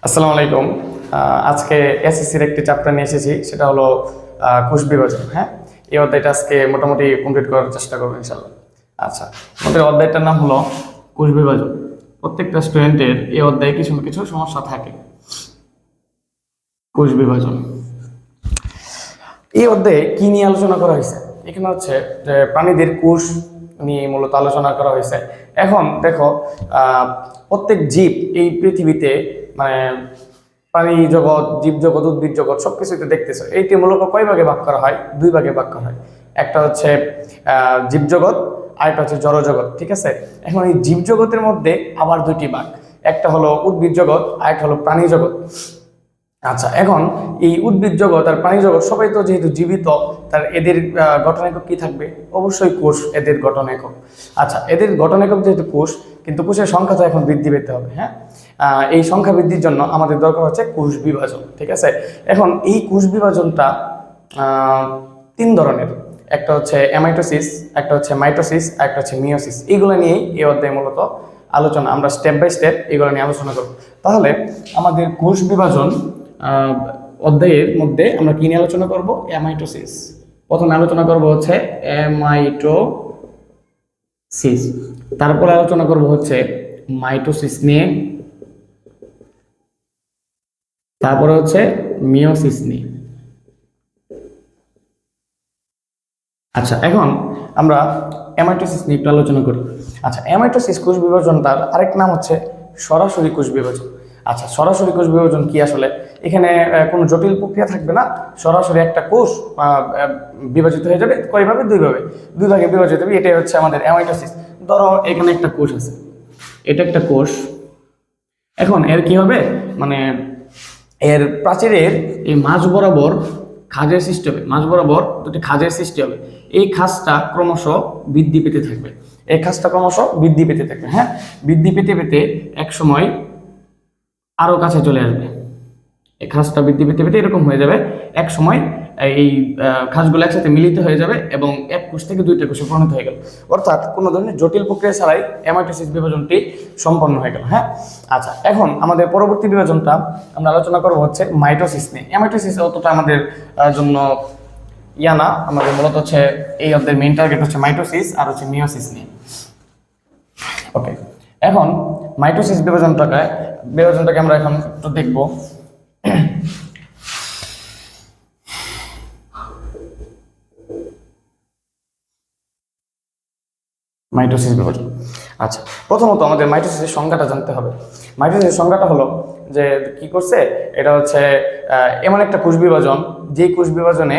আসসালামু আলাইকুম। আজকে এসএসসির একটি চ্যাপ্টার নিয়ে এসেছি, সেটা হলো কোষ বিভাজন। হ্যাঁ, এই অধ্যায়টা আজকে মোটামুটি কমপ্লিট করার চেষ্টা করবো ইনশাল্লাহ। আচ্ছা, আমাদের অধ্যায়টার নাম হলো কোষ বিভাজন। প্রত্যেকটা স্টুডেন্টের এই অধ্যায়ে কিছু না কিছু সমস্যা থাকে। কোষ বিভাজন এই অধ্যায়ে কি নিয়ে আলোচনা করা হয়েছে? এখানে হচ্ছে যে প্রাণীদের কোষ নিয়ে মূলত আলোচনা করা হয়েছে। এখন দেখো, প্রত্যেক জীব এই পৃথিবীতে, মানে প্রাণী জগৎ, জীবজগৎ, উদ্ভিদ জগৎ সবকিছুতে দেখতেছো, এইটি মূলত কয় ভাগে ভাগ করা হয়? দুই ভাগে ভাগ করা হয়। একটা হচ্ছে জীবজগৎ, আরেকটা হচ্ছে জড়জগৎ। ঠিক আছে, এখন এই জীবজগতের মধ্যে আবার দুইটি ভাগ, একটা হলো উদ্ভিদ জগৎ, আরেকটা হলো প্রাণী জগৎ। আচ্ছা, এখন এই উদ্ভিদ জগৎ আর প্রাণী জগৎ সবাই তো যেহেতু জীবিত, তার এদের গঠন একক কি থাকবে? অবশ্যই কোষ এদের গঠন একক। আচ্ছা, এদের গঠন একক যেহেতু কোষ, কিন্তু কোষের সংখ্যা তো এখন বৃদ্ধি পেতে হবে। হ্যাঁ, এই সংখ্যা বৃদ্ধির জন্য আমাদের দরকার হচ্ছে কোষ বিভাজন। ঠিক আছে, এখন এই কোষ বিভাজনটা তিন ধরনের। একটা হচ্ছে অ্যামাইটোসিস, একটা হচ্ছে মাইটোসিস, একটা হচ্ছে মিওসিস। এইগুলো নিয়েই এই অধ্যায় মূলত আলোচনা, আমরা স্টেপ বাই স্টেপ এগুলো নিয়ে আলোচনা করব। তাহলে আমাদের কোষ বিভাজন অধ্যায়ের মধ্যে আমরা কি নিয়ে আলোচনা করব? অ্যামাইটোসিস। প্রথমে আলোচনা করব হচ্ছে অ্যামাইটোসিস, তারপরে আলোচনা করব হচ্ছে মাইটোসিস নিয়ে, তারপরে হচ্ছে মিওসিস নিয়ে। আচ্ছা, এখন আমরা অ্যামাইটোসিস নিয়ে একটু আলোচনা করি। আচ্ছা, অ্যামাইটোসিস কোষ বিভাজনটার আরেক নাম হচ্ছে সরাসরি কোষ বিভাজন। আচ্ছা, সরাসরি কোষ বিভাজন কি আসলে? এখানে কোনো জটিল প্রক্রিয়া থাকবে না, সরাসরি একটা কোষ বিভাজিত হয়ে যাবে। কয়ভাবে? দুই ভাগে বিভাজিত হবে। এটাই হচ্ছে আমাদের অ্যামাইটোসিস। ধরো এখানে একটা কোষ আছে, এটা একটা কোষ। এখন এর কি হবে, মানে এর প্রাচীরের এই মাঝ বরাবর খাঁজের সৃষ্টি হবে, মাঝ বরাবর দুটি খাঁজের সৃষ্টি হবে। এই খাঁজটা ক্রমশ বৃদ্ধি পেতে থাকবে, এই খাঁজটা ক্রমশ বৃদ্ধি পেতে থাকবে। হ্যাঁ, বৃদ্ধি পেতে পেতে এক সময় আরো কাছে চলে আসবে। এই খাঁজটা বৃদ্ধি পেতে পেতে এরকম হয়ে যাবে, এক সময় এই খাঁজগুলো একসাথে মিলিত হয়ে যাবে এবং এক কোষ থেকে দুইটা কোষে পরিণত হয়ে গেল। অর্থাৎ কোনো ধরনের জটিল প্রক্রিয়া ছাড়াই অ্যামাইটোসিস বিভাজনটি সম্পন্ন হয়ে গেল। হ্যাঁ, আচ্ছা, এখন আমাদের পরবর্তী বিভাজনটা আমরা আলোচনা করবো হচ্ছে মাইটোসিস নিয়ে। অ্যামাইটোসিস অতটা আমাদের জন্য না, আমাদের মূলত হচ্ছে এই অধ্যায়ের মেইন টার্গেট হচ্ছে মাইটোসিস আর হচ্ছে মিওসিস নিয়ে। ওকে, এখন মাইটোসিস বিভাজনটাকে আমরা এখন একটু দেখবো। মাইটোসিস বিভাজন। আচ্ছা, প্রথমত আমাদের মাইটোসিসের সংজ্ঞাটা জানতে হবে। মাইটোসিসের সংজ্ঞাটা হলো যে কি করছে, এটা হচ্ছে এমন একটা কোষ বিভাজন, যে কোষ বিভাজনে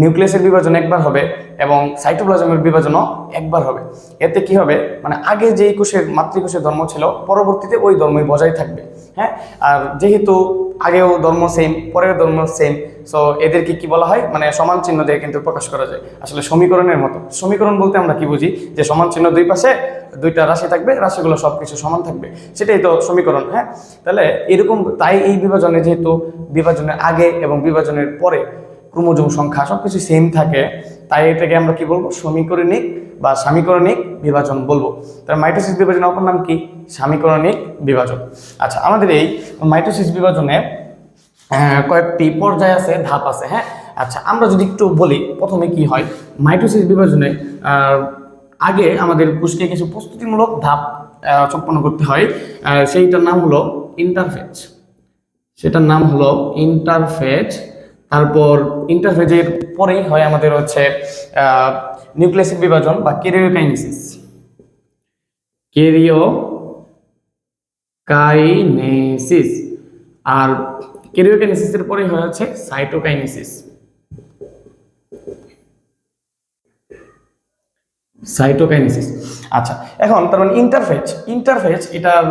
নিউক্লিয়াসের বিভাজন একবার হবে এবং সাইটোপ্লাজমের বিভাজনও একবার হবে। এতে কি হবে, মানে আগে যেই কোষের মাতৃকোষের ধর্ম ছিল, পরবর্তীতে ওই ধর্মই বজায় থাকবে। হ্যাঁ, আর যেহেতু আগেও ধর্ম সেম, পরের ধর্ম সেম, সো এদেরকে কি বলা হয়, মানে সমান চিহ্ন দিয়ে কিন্তু প্রকাশ করা যায়। আসলে সমীকরণের মতো। সমীকরণ বলতে আমরা কি বুঝি, যে সমান চিহ্ন দুই পাশে দুইটা রাশি থাকবে, রাশিগুলো সবকিছু সমান থাকবে, সেটাই তো সমীকরণ। হ্যাঁ, তাহলে এরকম, তাই এই বিভাজনে যেহেতু বিভাজনের আগে এবং বিভাজনের পরে ক্রোমোজোম সংখ্যা সবকিছু সেম থাকে, তাই এটাকে আমরা কি বলবো? সমীকরণিক বা সামীকরণিক বিভাজন বলবো। তার মাইটোসিস বিভাজনের অপর নাম কি? সামীকরণিক বিভাজন। আচ্ছা, আমাদের এই মাইটোসিস বিভাজনে কয়েকটি পর্যায় আছে, ধাপ আছে। হ্যাঁ, আচ্ছা, আমরা যদি একটু বলি প্রথমে কি হয় মাইটোসিস বিভাজনে, আগে আমাদের কোষকে কিছু প্রস্তুতিমূলক ধাপ সম্পন্ন করতে হয়। সেইটার নাম হলো ইন্টারফেজ। সেটার নাম হলো ইন্টারফেজ। তারপর ইন্টারফেজের পরেই হয় আমাদের হচ্ছে নিউক্লিয়াসের বিভাজন বা ক্যারিওকাইনেসিস। ক্যারিওকাইনেসিস। আর ক্যারিওকাইনেসিসের পরেই হয় হচ্ছে সাইটোকাইনেসিস। সাইটোকাইনেসিস। আচ্ছা, এখন তার মানে ইন্টারফেজ এটার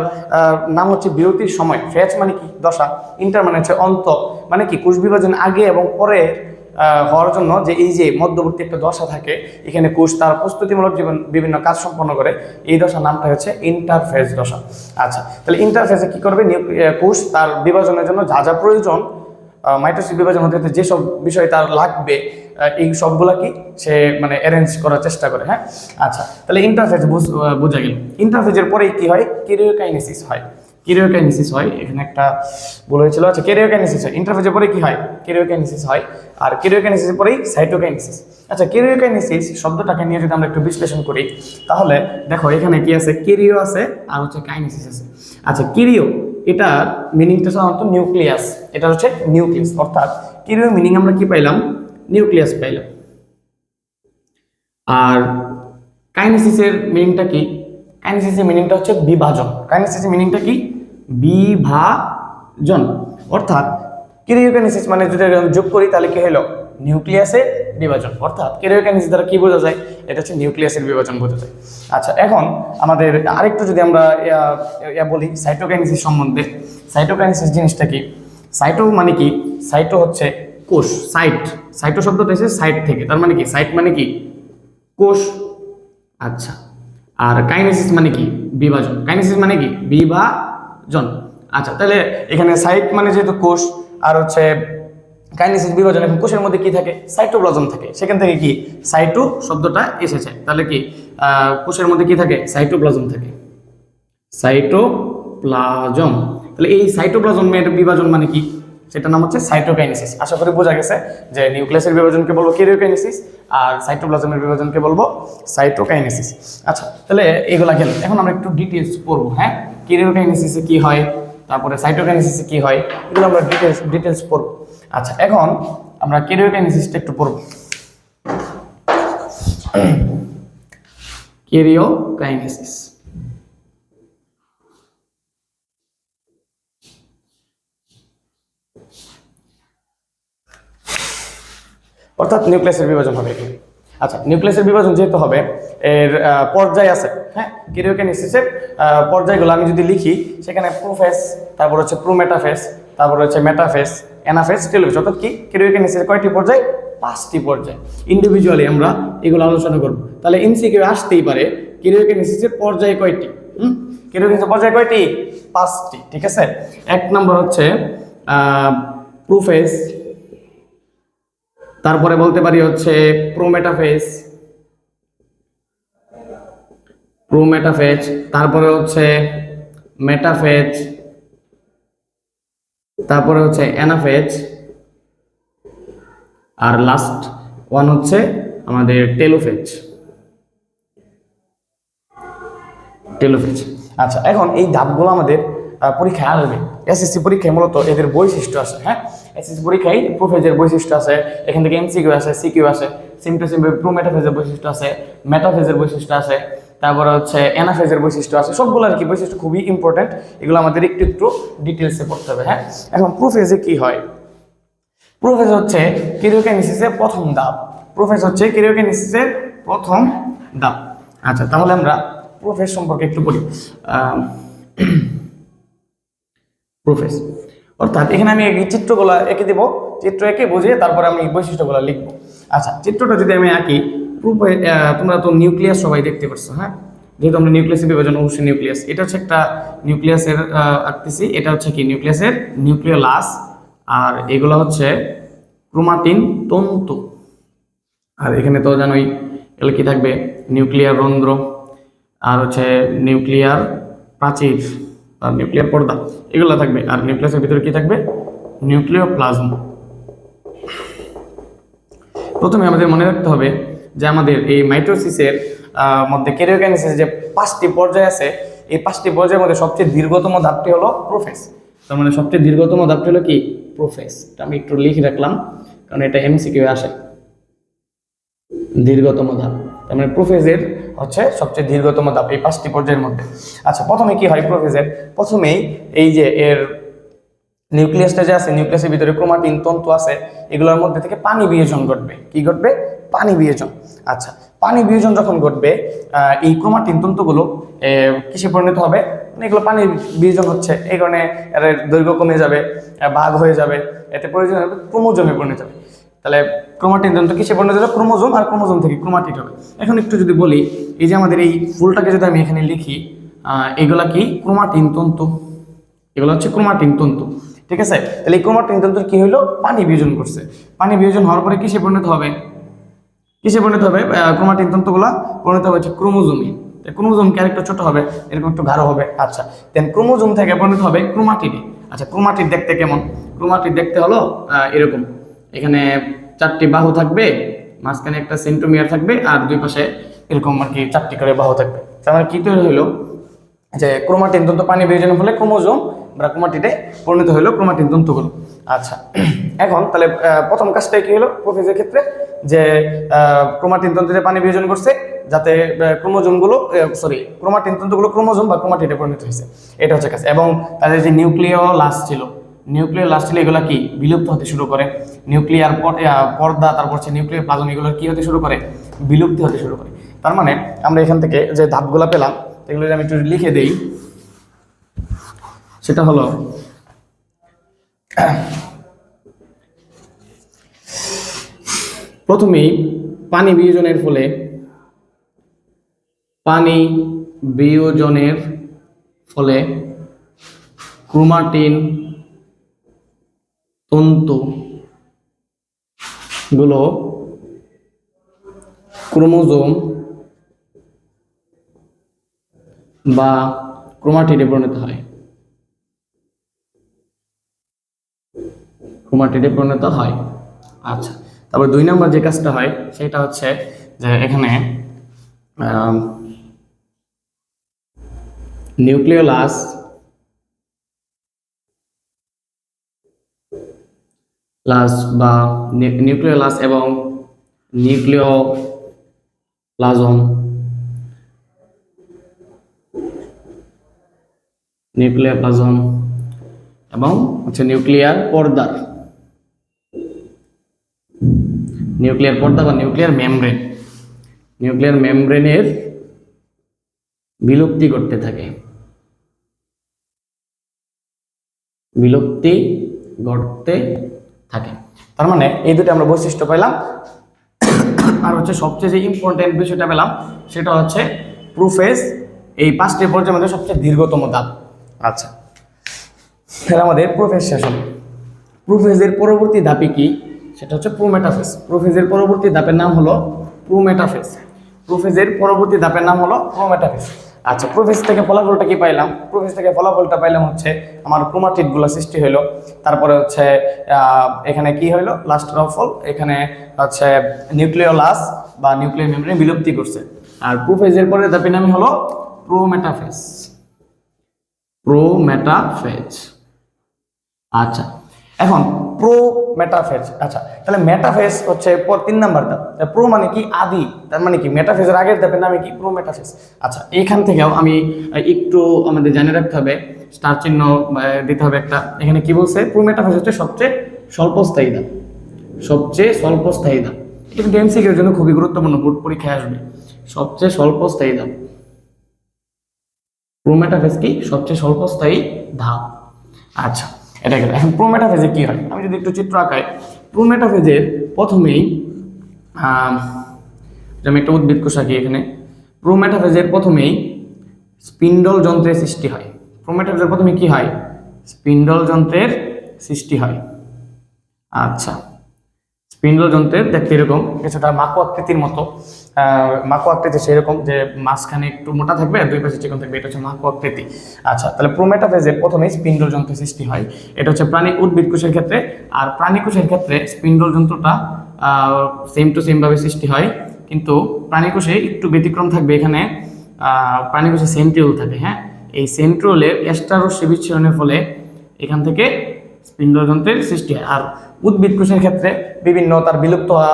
নাম হচ্ছে বিরতির সময়। ফেজ মানে কি? দশা। ইন্টার মানে হচ্ছে অন্ত, মানে কি কোষ বিভাজন আগে এবং পরে হওয়ার জন্য যে এই যে মধ্যবর্তী একটা দশা থাকে, এখানে কোষ তার প্রস্তুতিমূলক বিভিন্ন কাজ সম্পন্ন করে, এই দশার নামটা হচ্ছে ইন্টারফেজ দশা। আচ্ছা, তাহলে ইন্টারফেজে কি করবে? কোষ তার বিভাজনের জন্য যা যা প্রয়োজন, মাইটোসিস বিভাজন হতে যেসব বিষয় তার লাগবে, এই সবগুলা কি সে মানে অ্যারেঞ্জ করার চেষ্টা করে। হ্যাঁ, আচ্ছা, তাহলে ইন্টারফেজ বোঝা গেল। ইন্টারফেজের পরেই কি হয়? ক্যারিওকাইনেসিস হয়। কেরিওকাইনেসিস হয়, এখানে একটা ভুল হয়েছিল। আচ্ছা, কেরিওকাইনেসিস হয়, ইন্টারফেজের পরে কি হয়? কেরিওকাইনেসিস হয়। আর কেরিওকাইনেসিসের পরেই সাইটোকাইনেসিস। আচ্ছা, কেরিওকাইনেসিস শব্দটাকে নিয়ে যদি আমরা একটু বিশ্লেষণ করি, তাহলে দেখো এখানে কি আছে? কেরিও আছে আর হচ্ছে কাইনেসিস আছে। আচ্ছা, কেরিও এটার মিনিংটা সাধারণত নিউক্লিয়াস, এটা হচ্ছে নিউক্লিয়াস, অর্থাৎ কেরিও মিনিং আমরা কি পাইলাম? নিউক্লিয়াস পাইলাম। আর কাইনেসিসের মিনিংটা কি? কাইনেসিসের মিনিংটা হচ্ছে বিভাজন। কাইনেসিসের মিনিংটা কি? বিভাজন। অর্থাৎ কেরিওকাইনেসিস মানে যদি যোগ করি তাহলে কি হলো? নিউক্লিয়াসের বিভাজন। অর্থাৎ কেরিওকাইনেসিস দ্বারা কি বোঝা যায়? এটা হচ্ছে নিউক্লিয়াসের বিভাজন বোঝা যায়। আচ্ছা, এখন আমাদের আরেকটু যদি আমরা বলি সাইটোকাইনেসিস সম্বন্ধে। সাইটোকাইনেসিস জিনিসটা কি? সাইটো মানে কি? সাইটো হচ্ছে কোষ। সাইটো শব্দটা এসেছে সাইট থেকে, তার মানে কি? সাইট মানে কি? কোষ। আচ্ছা, আর কাইনেসিস মানে কি? বিভাজন। কাইনেসিস মানে কি? বিভাজন। আচ্ছা, তাহলে এখানে সাইট মানে যেহেতু কোষ, আর হচ্ছে কাইনেসিস বিভাজন, এখন কোষের মধ্যে কি থাকে? সাইটোপ্লাজম থাকে, সেখান থেকে কি সাইটো শব্দটা এসেছে। তাহলে কি কোষের মধ্যে কি থাকে? সাইটোপ্লাজম থাকে, সাইটোপ্লাজম। তাহলে এই সাইটোপ্লাজমের বিভাজন মানে কি? সেটার নাম হচ্ছে সাইটোকাইনেসিস। আশা করি বোঝা গেছে যে নিউক্লিয়াসের বিভাজনকে বলবো কেরিওকাইনেসিস, আর সাইটোপ্লাজমের বিভাজনকে বলবো সাইটোকাইনেসিস। আচ্ছা, তাহলে এগুলা গেল। এখন আমরা একটু ডিটেলস পড়বো। হ্যাঁ, কেরিওকাইনেসিসে কি হয়, তারপরে সাইটোকাইনেসিসে কি হয়, এগুলো আমরা ডিটেলস পড়বো। আচ্ছা, এখন আমরা কেরিওকাইনেসিসটা একটু পড়বো। কেরিওকাইনেসিস অর্থাৎ নিউক্লিয়াসের বিভাজন হবে এখানে। আচ্ছা, নিউক্লিয়াসের বিভাজন যেহেতু হবে, এর পর্যায় আছে। হ্যাঁ, কেরিওকাইনেসিসের পর্যায়গুলো আমি যদি লিখি, সেখানে প্রোফেজ, তারপর হচ্ছে প্রোমেটাফেজ, তারপর হচ্ছে মেটাফেজ, অ্যানাফেজ, টেলোফেজ। অর্থাৎ কি কেরিওকাইনেসিসের কয়টি পর্যায়? 5টি পর্যায়। ইন্ডিভিজুয়ালি আমরা এগুলো আলোচনা করব। তাহলে এমসিকিউ আসতেই পারে কেরিওকাইনেসিসের পর্যায় কয়টি? কেরিওকাইনেসিসের পর্যায় কয়টি? 5টি। ঠিক আছে, 1 নম্বর হচ্ছে প্রোফেজ, তারপরে বলতে পারি হচ্ছে প্রোমেটাফেজ, তারপরে হচ্ছে মেটাফেজ, তারপরে হচ্ছে অ্যানাফেজ, আর লাস্ট ওয়ান হচ্ছে আমাদের টেলোফেজ। আচ্ছা, এখন এই ধাপগুলো আমাদের পরীক্ষায় আসবে। এসএসসি পরীক্ষায় মূলত এদের বৈশিষ্ট্য আছে। হ্যাঁ, এসএসসি পরীক্ষায় প্রোফেজের বৈশিষ্ট্য আছে, এখান থেকে এমসিকিউ আসে, সিকিউ আসে, প্রোমেটাফেজের বৈশিষ্ট্য আছে, মেটাফেজের বৈশিষ্ট্য আছে, তারপরে হচ্ছে অ্যানাফেজের বৈশিষ্ট্য আছে। সবগুলো আর কি বৈশিষ্ট্য খুবই ইম্পর্টেন্ট, এগুলো আমাদের একটু ডিটেলসে পড়তে হবে। হ্যাঁ, এখন প্রোফেজে কি হয়? প্রোফেজ হচ্ছে কেরিওকাইনেসিসের প্রথম ধাপ। আচ্ছা, তাহলে আমরা প্রোফেজ সম্পর্কে একটু বলি। প্রোফেজ অর্থাৎ এখানে আমি এই চিত্রগুলো এঁকে দেবো, চিত্র এঁকে বুঝিয়ে তারপরে আমি বৈশিষ্ট্যগুলো লিখবো। আচ্ছা, চিত্রটা যদি আমি আঁকি, তোমরা তো নিউক্লিয়াস সবাই দেখতে পাচ্ছ। হ্যাঁ, যেহেতু আমরা নিউক্লিয়াসের বিভাজন, অবশ্যই নিউক্লিয়াস। এটা হচ্ছে একটা নিউক্লিয়াসের আঁকতেছি। এটা হচ্ছে কি নিউক্লিয়াসের নিউক্লিওলাস, আর এগুলো হচ্ছে ক্রোমাটিন তন্তু। আর এখানে তো জানোই এগুলো কি থাকবে? নিউক্লিয়ার রন্ধ্র, আর হচ্ছে নিউক্লিয়ার প্রাচীর আর নিউক্লিয়ার পর্দা, এগুলো থাকবে। আর নিউক্লিয়াসের ভিতরে কি থাকবে? নিউক্লিওপ্লাজম। প্রথমে আমাদের মনে রাখতে হবে যে আমাদের এই মাইটোসিসের মধ্যে কেরিওকাইনেসিস যে 5টি পর্যায় আছে, এই 5টি পর্যায়ের মধ্যে সবচেয়ে দীর্ঘতম ধাপটি হলো প্রোফেজ। তার মানে সবচেয়ে দীর্ঘতম ধাপটি হলো কি? প্রোফেজ। এটা আমি একটু লিখে রাখলাম, কারণ এটা এমসিকিউ আসে। দীর্ঘতম ধাপ, তার মানে প্রোফেজের হচ্ছে সবচেয়ে দীর্ঘতম ধাপ এই 5টি পর্যায়ের মধ্যে। আচ্ছা, প্রথমে কি হয় প্রোফেজের? প্রথমেই এই যে এর নিউক্লিয়াসটা যে আছে, নিউক্লিয়াসের ভিতরে ক্রোমাটিন তন্তু আছে, এগুলোর মধ্যে থেকে পানি বিয়োজন ঘটবে। কি ঘটবে? পানি বিয়োজন। আচ্ছা, পানি বিয়োজন যখন ঘটবে, এই ক্রোমাটিন তন্তুগুলো কিসে পরিণত হবে? এগুলো পানি বিয়োজন হচ্ছে, এই কারণে এর দৈর্ঘ্য কমে যাবে, ভাগ হয়ে যাবে, এতে প্রয়োজন হবে ক্রোমোজোমে পরিণত হবে। তাহলে ক্রোমাটিন তন্তু কিসে পরিণত হবে? ক্রোমোজোম, আর ক্রোমোজোম থেকে ক্রোমাটিড হবে। এখন একটু যদি বলি, এই যে আমাদের এই ফুলটাকে যদি আমি এখানে লিখি, এগুলা কি? ক্রোমাটিন তন্তু। এগুলো হচ্ছে ক্রোমাটিন তন্তু। ঠিক আছে, তাহলে এই ক্রোমাটিন তন্তুর কি হলো? পানি বিয়োজন করছে। পানি বিয়োজন হওয়ার পরে কিসে পরিণত হবে? ক্রোমাটিন তন্তুগুলা পরিণত হচ্ছে ক্রোমোজোমে। ক্রোমোজোম কি আরেকটু ছোট হবে, এরকম একটু গাঢ় হবে। আচ্ছা, দেন ক্রোমোজোম থেকে পরিণত হবে ক্রোমাটিডে। আচ্ছা, ক্রোমাটিড দেখতে কেমন? ক্রোমাটিড দেখতে হলো এরকম, এখানে 4টি বাহু থাকবে, মাঝখানে একটা সেন্ট্রোমিয়ার থাকবে, আর দুই পাশে এরকম আর কি 4টি করে বাহু থাকবে। তার মানে কি তৈরি হলো যে ক্রোমাটিন তন্তু পানি বিয়োজনের ফলে ক্রোমোজোম বা ক্রোমাটিডে পরিণত হলো ক্রোমাটিন তন্তুগুলো। আচ্ছা, এখন তাহলে প্রথম কাজটাই কি হলো প্রোফেজের ক্ষেত্রে, যে ক্রোমাটিন তন্তুতে পানি বিয়োজন করছে যাতে ক্রোমোজোমগুলো ক্রোমাটিন তন্তুগুলো ক্রোমোজোম বা ক্রোমাটিডে পরিণত হয়েছে, এটা হচ্ছে কাজ। এবং তাদের যে নিউক্লিওলাস ছিল, এগুলো কি বিলুপ্ত হতে শুরু করে। নিউক্লিয়ার পর্দা, তারপর হচ্ছে নিউক্লিয়ার প্লাজম, এগুলো কি হতে শুরু করে, বিলুপ্তি হতে শুরু করে। তার মানে আমরা এখান থেকে যে ধাপগুলো পেলাম এগুলো আমি একটু লিখে দেই, সেটা হলো প্রথমেই পানি বিয়োজনের ফলে ক্রোমাটিন তন্তু গুলো ক্রোমোজোম বা ক্রোমাটিডে পরিণত হয়। আচ্ছা, তারপর 2 নম্বর যে কাজটা হয় সেটা হচ্ছে যে এখানে নিউক্লিওলাস এবং নিউক্লিওপ্লাজম এবং হচ্ছে নিউক্লিয়ার পর্দা বা নিউক্লিয়ার মেমব্রেনের বিলুপ্তি ঘটতে থাকে। তার মানে এই দুটো আমরা বৈশিষ্ট্য পেলাম। আর হচ্ছে সবচেয়ে যে ইম্পর্টেন্ট বিষয়টা পেলাম সেটা হচ্ছে প্রোফেজ, এই 5টি পর্যায়ের মধ্যে সবচেয়ে দীর্ঘতম ধাপ। আচ্ছা, তাহলে আমাদের প্রোফেজ শেষ হলো। প্রোফেজের পরবর্তী ধাপে কি, সেটা হচ্ছে প্রোমেটাফেজ। প্রোফেজের পরবর্তী ধাপের নাম হলো প্রোমেটাফেজ। আচ্ছা, প্রোফেজ থেকে ফলাফলটা কি পাইলাম? প্রোফেজ থেকে ফলাফলটা পাইলাম হচ্ছে আমার ক্রোমাটিডগুলো সৃষ্টি হইলো। তারপরে হচ্ছে এখানে কি হইলো, লাস্ট অফ অল এখানে হচ্ছে নিউক্লিওলাস বা নিউক্লিয়ার মেমব্রেন বিলুপ্তি করছে। আর প্রোফেজের পরের ধাপের নাম হলো প্রোমেটাফেজ। আচ্ছা, এখন প্রোমেটাফেজ। আচ্ছা, তাহলে মেটাফেজ হচ্ছে 3 নাম্বার ধাপ। প্রো মানে কি, আদি, তার মানে কি মেটাফেজের আগের ধাপের নামে কি, প্রোমেটাফেজ। আচ্ছা, এইখান থেকেও আমি একটু আমাদের জানিয়ে রাখতে হবে, স্টার চিহ্ন দিতে হবে একটা। এখানে কি বলছে, প্রোমেটাফেজ হচ্ছে সবচেয়ে স্বল্পস্থায়ী ধাপ। এটা কিন্তু এমসিকিউর জন্য খুবই গুরুত্বপূর্ণ, বোর্ড পরীক্ষায় আসবে। সবচেয়ে স্বল্পস্থায়ী ধাপ, প্রোমেটাফেজ কি, সবচেয়ে স্বল্পস্থায়ী ধাপ। আচ্ছা, এটা গেল। এখন প্রোমেটাফেজে কি হয়, আমি যদি একটু চিত্র আঁকাই, প্রোমেটাফেজের প্রথমেই আমি একটা উদ্ভিদ কোষ আঁকি এখানে। প্রোমেটাফেজের প্রথমেই স্পিন্ডল যন্ত্রের সৃষ্টি হয়। প্রোমেটাফেজের প্রথমে কি হয়, স্পিন্ডল যন্ত্রের সৃষ্টি হয়। আচ্ছা, স্পিন্ডল যন্ত্রের দেখতে এরকম কিছুটা মাকো আকৃতির মতো, সেরকম যে মাঝখানে একটু মোটা থাকবে আর দুই পাশে চিকন থাকবে, এটা হচ্ছে মাকো আকৃতি। আচ্ছা, তাহলে প্রোমেটাফেজের প্রথমে স্পিন্ডল যন্ত্র সৃষ্টি হয়, এটা হচ্ছে উদ্ভিদ কোষের ক্ষেত্রে। আর প্রাণী কোষের ক্ষেত্রে স্পিন্ডল যন্ত্রটা সেম টু সেম ভাবে সৃষ্টি হয়, কিন্তু প্রাণী কোষে একটু ব্যতিক্রম থাকবে। এখানে প্রাণী কোষে সেন্ট্রিওল থাকে। হ্যাঁ, এই সেন্ট্রিওলের এস্টারশ্মি বিচ্ছুরণের ফলে এখান থেকে স্পিন্ডল যন্ত্রের সৃষ্টি হয়। আর উদ্ভিদ কোষের ক্ষেত্রে বিভিন্ন তার বিলুপ্ত হওয়া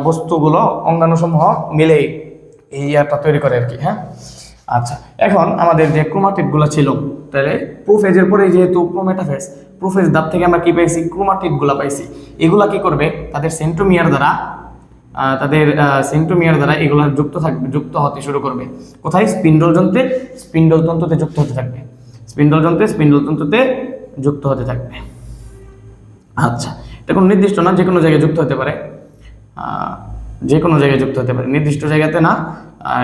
বস্তুগুলো অঙ্গাণুসমূহ মিলে এই ইয়াটা তৈরি করে আর কি। হ্যাঁ, আচ্ছা, এখন আমাদের যে ক্রোমাটিডগুলো ছিল, তাহলে প্রোফেজের পরে যেহেতু প্রোফেজ ধাপ থেকে আমরা কি পাইছি, ক্রোমাটিডগুলো পাইছি। এগুলা কি করবে, তাদের সেন্ট্রোমিয়ার দ্বারা এগুলা যুক্ত হতে শুরু করবে। কোথায়, স্পিন্ডল তন্তুতে যুক্ত হতে থাকবে। স্পিন্ডল তন্তুতে যুক্ত হতে থাকবে। আচ্ছা, এটা কোনো নির্দিষ্ট না, যে কোনো জায়গায় যুক্ত হতে পারে, নির্দিষ্ট জায়গাতে না।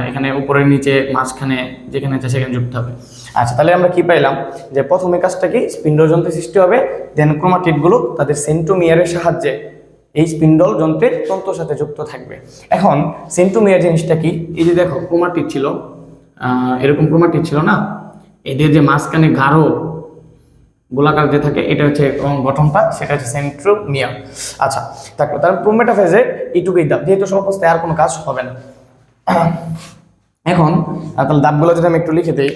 এখানে উপরে নিচে মাঝখানে যেখানে আছে সেখানে যুক্ত হবে। আচ্ছা, তাহলে আমরা কি পাইলাম, যে প্রথমে কাজটা কি, স্পিন্ডল যন্ত্রের সৃষ্টি হবে, দেন ক্রোমাটিডগুলো তাদের সেন্ট্রোমিয়ারের সাহায্যে এই স্পিন্ডল যন্ত্রের তন্তুর সাথে যুক্ত থাকবে। এখন সেন্ট্রোমিয়ার জিনিসটা কি, এই যে দেখো ক্রোমাটিড ছিল, এরকম ক্রোমাটিড ছিল না, এদের যে মাঝখানে গাঢ় গোলাকার যে থাকে এটা হচ্ছে গঠনটা, সেটা হচ্ছে সেন্ট্রোমিয়ার। আচ্ছা, তারপর তার প্রোমেটাফেজে এইটুকুই দাব, যেহেতু সব অবস্থায় আর কোনো কাজ হবে না। এখন তাহলে দাবগুলো যদি আমি একটু লিখে দিই,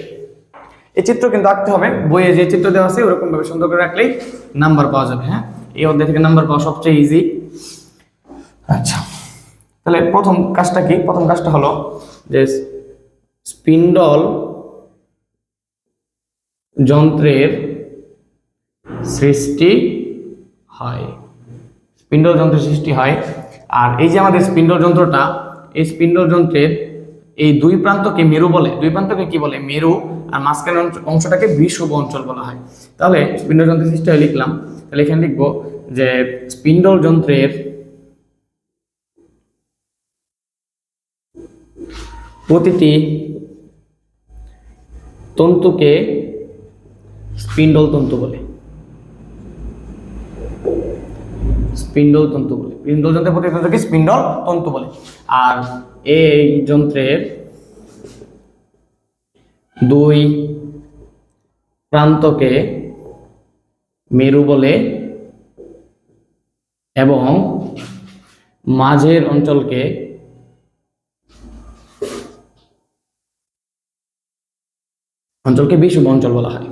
এই চিত্র কিন্তু আঁকতে হবে, বইয়ে যে চিত্র দেওয়া আছে ওরকম ভাবে সুন্দর করে রাখলেই নাম্বার পাওয়া যাবে। হ্যাঁ, এই অধ্যায় থেকে নাম্বার পাওয়া সবচেয়ে ইজি। আচ্ছা, তাহলে প্রথম কাজটা কি? প্রথম কাজটা হলো যে স্পিন্ডল যন্ত্রের সৃষ্টি হয়, স্পিন্ডল যন্ত্রের সৃষ্টি হয়। আর এই যে আমাদের স্পিন্ডল যন্ত্রটা, এই স্পিন্ডল যন্ত্রের এই দুই প্রান্তকে মেরু বলে। দুই প্রান্তকে কি বলে? মেরু। আর মাঝখানের অংশটাকে বিষুব অঞ্চল বলা হয়। তাহলে স্পিন্ডল যন্ত্রের সৃষ্টি হয় লিখলাম, তাহলে এখানে লিখবো যে স্পিন্ডল যন্ত্রের প্রতিটি তন্তুকে স্পিন্ডল তন্তু বলে। স্পিন্ডল তন্তু বলে, স্পিন্ডল যন্ত্রের প্রতিটি তন্তুকে স্পিন্ডল তন্তু বলে। আর এই যন্ত্রের দুই প্রান্তকে মেরু বলে এবং মাঝের অঞ্চলকে বিষুব অঞ্চল বলা হয়।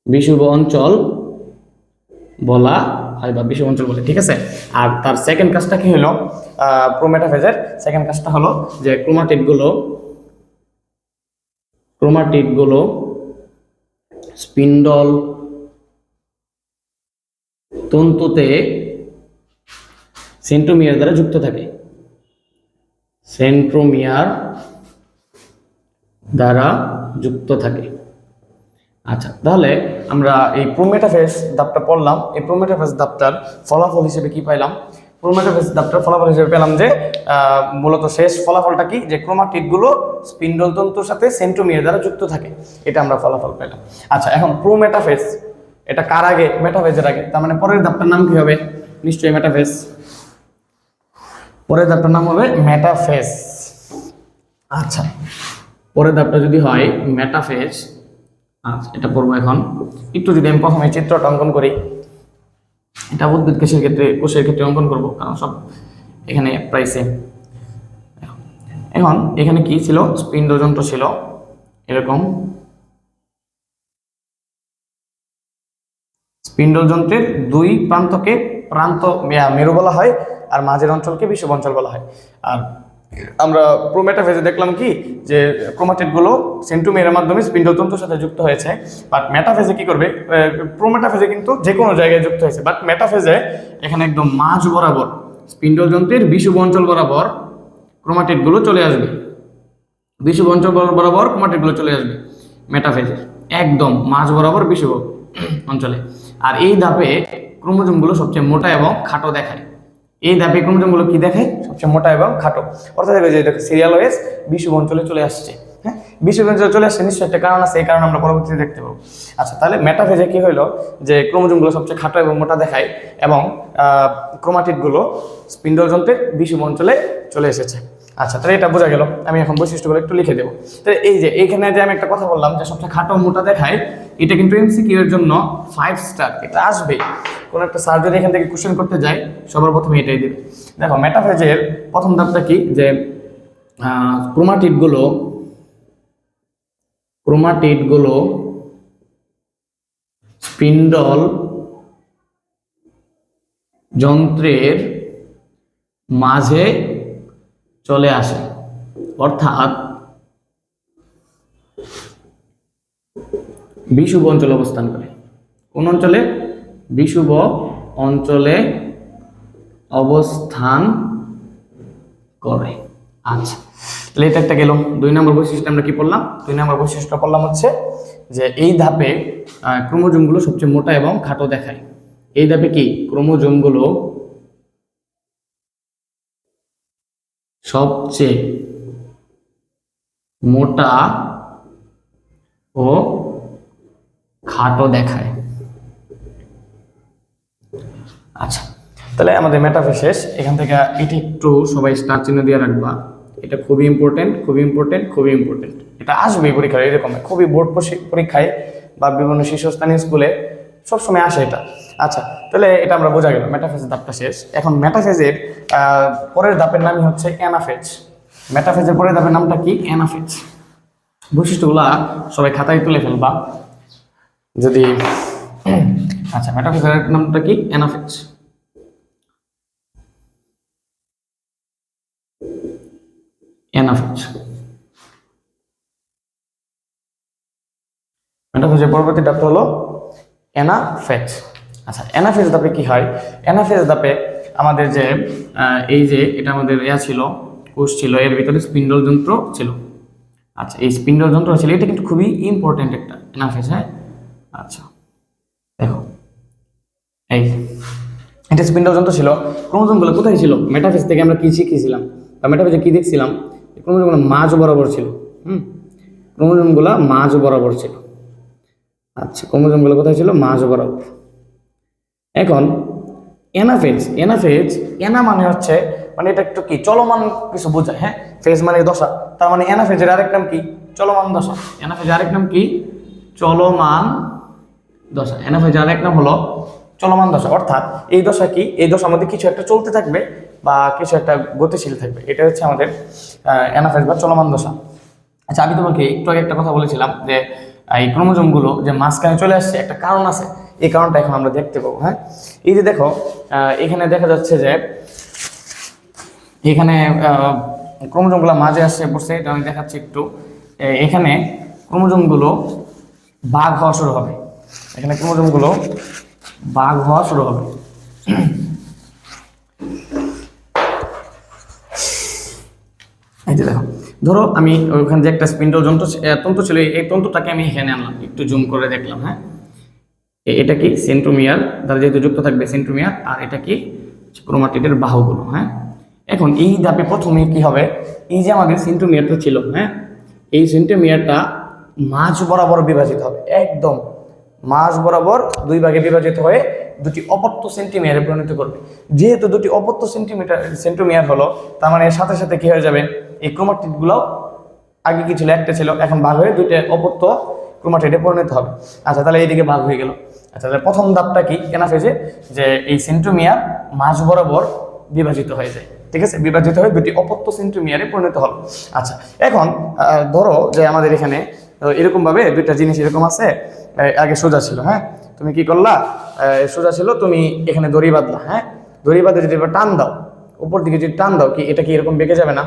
বিষুব অঞ্চল বলা হয় বা বিষুব অঞ্চল বলে, ঠিক আছে। আর তার সেকেন্ড কাজটা কি হলো? প্রোমেটাফেজের সেকেন্ড কাজটা হলো যে ক্রোমাটিডগুলো স্পিন্ডল তন্তুতে সেন্ট্রোমিয়ার দ্বারা যুক্ত থাকে। সেন্ট্রোমিয়ার দ্বারা যুক্ত থাকে। আচ্ছা, তাহলে আমরা এই প্রোমেটাফেজ ধাপটা পড়লাম। এই প্রোমেটাফেজ ধাপটার ফলাফল হিসেবে কি পাইলাম? প্রোমেটাফেজ ধাপটার ফলাফল হিসেবে পেলাম যে মূলত শেষ ফলাফলটা কি? যে ক্রোমাটিডগুলো স্পিন্ডল তন্তুর সাথে সেন্ট্রোমিয়ার দ্বারা যুক্ত থাকে, এটা আমরা ফলাফল পেলাম। আচ্ছা, এখন প্রোমেটাফেজ এটা কার আগে? মেটাফেজের আগে। তার মানে পরের ধাপটার নাম কি হবে? নিশ্চয়ই মেটাফেজ। পরের ধাপটার নাম হবে মেটাফেজ। আচ্ছা, পরের ধাপটা যদি হয় মেটাফেজ, আচ্ছা এটা পড়বো এখন। একটু যদি আমি প্রথমে চিত্রটা অঙ্কন করি, এটা উদ্ভিদ কোষের ক্ষেত্রে অঙ্কন করবো, কারণ সব এখানে প্রায় সেম। এখন এখানে কি ছিল? স্পিন্ডল যন্ত্র ছিল এরকম। স্পিন্ডল যন্ত্রের দুই প্রান্তকে মেরু বলা হয়, আর মাঝের অঞ্চলকে বিষুব অঞ্চল বলা হয়। আর আমরা প্রোমেটাফেজে দেখলাম কি যে ক্রোমাটিডগুলো সেন্ট্রোমিয়ারের মাধ্যমে স্পিন্ডল তন্তুর সাথে যুক্ত হয়েছে। বাট মেটাফেজে কি করবে? প্রোমেটাফেজে কিন্তু যে কোনো জায়গায় যুক্ত হয়েছে, বাট মেটাফেজে এখানে একদম মাঝ বরাবর স্পিন্ডল যন্ত্রের বিষুব অঞ্চল বরাবর ক্রোমাটিডগুলো চলে আসবে। বিষুব অঞ্চল বরাবর ক্রোমাটিডগুলো চলে আসবে মেটাফেজে, একদম মাঝ বরাবর বিষুব অঞ্চলে। আর এই ধাপে ক্রোমোজোমগুলো সবচেয়ে মোটা এবং খাটো দেখায়। এই ধাপে ক্রোমোজোমগুলো কি দেখায়? সবচেয়ে মোটা এবং খাটো। অর্থাৎ যে দেখো সিরিয়াল ওয়েজ বিষুব অঞ্চলে চলে আসছে। হ্যাঁ, বিষুব অঞ্চলে চলে আসছে, নিশ্চয়ই একটা কারণ আছে, এই কারণে আমরা পরবর্তীতে দেখতে পাবো। আচ্ছা, তাহলে মেটাফেজে কি হলো? যে ক্রোমোজোমগুলো সবচেয়ে খাটো এবং মোটা দেখায় এবং ক্রোমাটিডগুলো স্পিন্ডল যন্ত্রের বিষুব অঞ্চলে চলে এসেছে। আচ্ছা, তাহলে এটা বোঝা গেল। আমি এখন বৈশিষ্ট্যগুলো একটু লিখে দেবো। তাহলে এই যে এইখানে যে আমি একটা কথা বললাম যে সবচেয়ে খাটো মোটা দেখায়, এটা কিন্তু এমসিকিউ এর জন্য 5 স্টার, এটা আসবে। কোন একটা স্যার যদি এখান থেকে কোশ্চেন করতে যায় সবার প্রথমে এটাই দেবে। দেখো মেটাফেজের প্রথম ধাপটা কি? যে ক্রোমাটিডগুলো স্পিন্ডল যন্ত্রের মাঝে চলে আসে, অর্থাৎ বিষুব অঞ্চলে অবস্থান করে। কোন অঞ্চলে? বিষুব অঞ্চলে অবস্থান করে। আচ্ছা, তাহলে এটা একটা গেল। 2 নম্বর বৈশিষ্ট্য আমরা কি পড়লাম? 2 নম্বর বৈশিষ্ট্য পড়লাম হচ্ছে যে এই ধাপে ক্রোমোজোমগুলো সবচেয়ে মোটা এবং খাটো দেখায়। এই ধাপে কি? ক্রোমোজোমগুলো সবচেয়ে মোটা ও খাটো দেখায়। আচ্ছা, তাহলে আমাদের মেটাফেজ শেষ। এখান থেকে এটি একটু সবাই স্টার চিহ্ন দিয়ে রাখবা, এটা খুবই ইম্পর্টেন্ট, খুবই ইম্পর্টেন্ট, খুবই ইম্পর্টেন্ট। এটা আসবে পরীক্ষায় এরকম, খুবই বোর্ড পরীক্ষায় বা বিভিন্ন শীর্ষস্থানীয় স্কুলে সবসময় আসে এটা। আচ্ছা, তাহলে এটা আমরা বোঝা গেল, মেটাফেজের ধাপটা শেষ। এখন মেটাফেজের পরের ধাপের নামই হচ্ছে অ্যানাফেজ। মেটাফেজের পরের ধাপের নামটা কি? অ্যানাফেজ। বৈশিষ্ট্যগুলা সবাই খাতায় তুলে ফেলবা যদি। আচ্ছা, মেটাফেজের নামটা কি? অ্যানাফেজ। অ্যানাফেজ। মেটাফেজের পরবর্তী ধাপটা হলো অ্যানাফেজ। আচ্ছা, অ্যানাফেজ ধাপে কি হয়? অ্যানাফেজ ধাপে আমাদের যে এই যে এটা আমাদের ছিল, কোষ ছিল, এর ভিতরে স্পিন্ডল যন্ত্র ছিল। আচ্ছা, এই স্পিন্ডল যন্ত্র ছিল, এটা কিন্তু খুবই ইম্পর্টেন্ট একটা অ্যানাফেজ। হ্যাঁ, আচ্ছা দেখো, এই এটা স্পিন্ডল যন্ত্র ছিল। ক্রোমোজোমগুলো কোথায় ছিল? মেটাফেজ থেকে আমরা কি শিখেছিলাম বা মেটাফেজে কি দেখছিলাম? ক্রোমোজোমগুলো মাঝ বরাবর ছিল। ক্রোমোজোমগুলো মাঝ বরাবর ছিল। আচ্ছা, ক্রোমোজোমগুলো কোথায় ছিল? মাঝ বরাবর। এখন অ্যানাফেজ, অ্যানা মানে হচ্ছে, মানে এটা একটু কি চলমান কিছু বোঝায়। হ্যাঁ, ফেজ মানে দশা, তার মানে অ্যানাফেজের আরেক নাম কি? চলমান দশা। অ্যানাফেজের আরেক নাম কি? চলমান দশা। অ্যানাফেজের আরেক নাম হলো চলমান দশা। অর্থাৎ এই দশা কি? এই দশার মধ্যে কিছু একটা চলতে থাকবে বা কিছু একটা গতিশীল থাকবে, এটা হচ্ছে আমাদের অ্যানাফেজ বা চলমান দশা। আচ্ছা, আমি তোমাকে একটু আগে একটা কথা বলেছিলাম যে এই ক্রোমোজোমগুলো যে মাঝখানে চলে আসছে, একটা কারণ আছে। এই কারণটা এখন আমরা দেখতে পাবো। হ্যাঁ, এই যে দেখো, এখানে দেখা যাচ্ছে যে এখানে ক্রোমোজোমগুলো মাঝে আসছে পড়ছে, এটা আমি দেখাচ্ছি একটু। এখানে ক্রোমোজোমগুলো ভাগ হওয়া শুরু হবে। এখানে ক্রোমোজোমগুলো ভাগ হওয়া শুরু হবে। এই যে দেখো, ধরো আমি ওখানে যে একটা স্পিন্ডল তন্তু ছিল, এই তন্তুটাকে আমি এখানে আনলাম, একটু জুম করে দেখলাম। হ্যাঁ, এটা কি? সেন্ট্রোমিয়ার দ্বারা যেহেতু যুক্ত থাকবে সেন্ট্রোমিয়ার, আর এটা কি? ক্রোমাটিডের বাহুগুলো। হ্যাঁ, এখন এই ধাপে প্রথমে কি হবে? এই যে আমাদের সেন্ট্রোমিয়ারটা ছিল, হ্যাঁ, এই সেন্ট্রোমিয়ারটা মাঝ বরাবর বিভাজিত হবে, একদম মাঝ বরাবর দুই ভাগে বিভাজিত হয়ে দুটি অপত্য সেন্টিমিয়ারে পরিণত করবে। যেহেতু দুটি অপত্য সেন্ট্রোমিয়ার হলো, তার মানে এর সাথে সাথে কি হয়ে যাবে? এই ক্রোমাটিডগুলো আগে কি ছিল? একটা ছিল, এখন ভাগ হয়ে দুইটা অপত্য ক্রোমাটিডে পরিণত হবে। আচ্ছা, তাহলে এইদিকে ভাগ হয়ে গেল। আচ্ছা, তাহলে প্রথম ধাপটা কি অ্যানাফেজে? যে এই সেন্ট্রোমিয়ার মাঝ বরাবর বিভাজিত হয়ে যায়। ঠিক আছে, বিভাজিত হয়ে দুটি অপত্য সেন্ট্রোমিয়ারে পরিণত হলো। আচ্ছা, এখন ধরো যে আমাদের এখানে এরকম ভাবে দুইটা জিনিস এরকম আছে। আগে সোজা ছিল, হ্যাঁ, তুমি কি করলা? সোজা ছিল, তুমি এখানে দড়ি বাঁধলা। হ্যাঁ, দড়ি বাঁধে যদি টান দাও, উপর দিকে যদি টান দাও, কি এটা কি এরকম বেঁকে যাবে না?